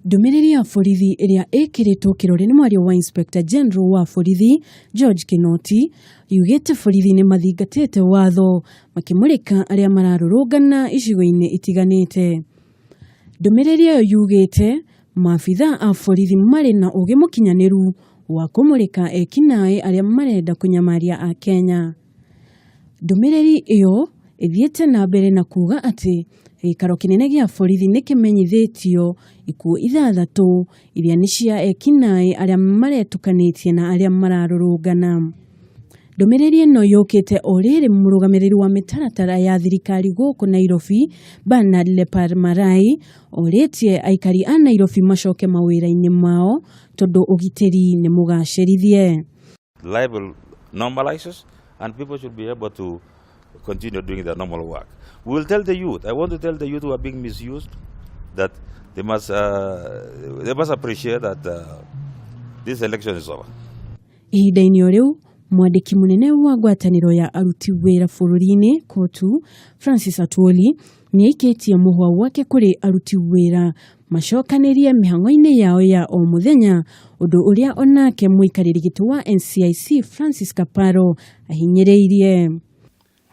Ndumiriri ya borithi iria ikiritwo kirore ni mwario wa Inspector General wa borithi George Kinoti yugite borithi ni mathingatite watho makimurika aria mararurungana icigo-ini itiganite. Ndumiriri yo yugite maabitha a borithi mari na ugi mukinyaniru wa kumurika ekinae aria marenda kunyamaria a Kenya. Ndumiriri iyo ithiete na mbere na kuga ati gikaro kinene gia borithi nikimenyithitio ikuo 6 iria ni cia ekinae aria maretukanitie na aria mararurungana. Ndumiriri no yukite oriri murugamiriri wa mitaratara ya thirikari guku Nairobi Bernard Leparmarai oritie aikari a Nairobi macoke mawira-ini mao tondu ugitiri ni mugacirithie. Life will normalizes and people should be able to continue doing their normal work. We will tell the youth, I want to tell the youth who are being misused that they must appreciate that this election is over. Ihinda-ini riu mwandiki munene wa ngwataniro ya aruti wira bururi-ini kotu Francis Atwoli ni aikitie muhwa wake kuri aruti wira macokanirie mihango-ini yao ya o muthenya undu uria onake muikariri gitu wa NCIC Francis Kaparo ahinyiriirie.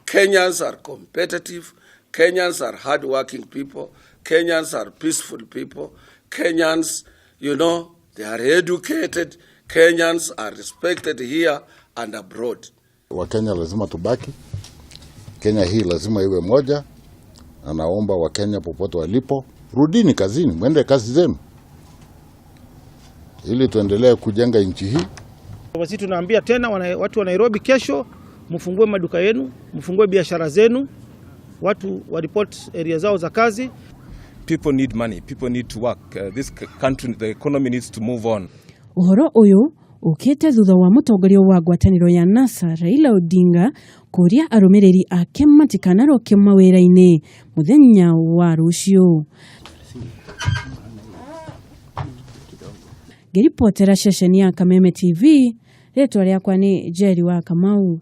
Kenyans are competitive, Kenyans are hard-working people, Kenyans are peaceful people, Kenyans, they are educated, Kenyans are respected here and abroad. Wakenya lazima tubaki, Kenya hii lazima iwe moja, na naomba Wakenya popote walipo, rudini kazini, mwende kazi zenu, ili tuendelee kujenga nchi hii. Sisi tunaambia tena watu wa Nairobi, kesho mfungue maduka yenu, mfungue biashara zenu, watu wa report area zao za kazi. People need money, people need to work. This country, the economy needs to move on. Uhoro uyu ukite thutha wa mutongoria wa ngwataniro ya NASA Raila Odinga kuria arumiriri ake matikanaroke mawira-ini muthenya wa rucio. Ngiripotera ceceni ya Kameme TV, ritwa riakwa ni Jerry wa Kamau.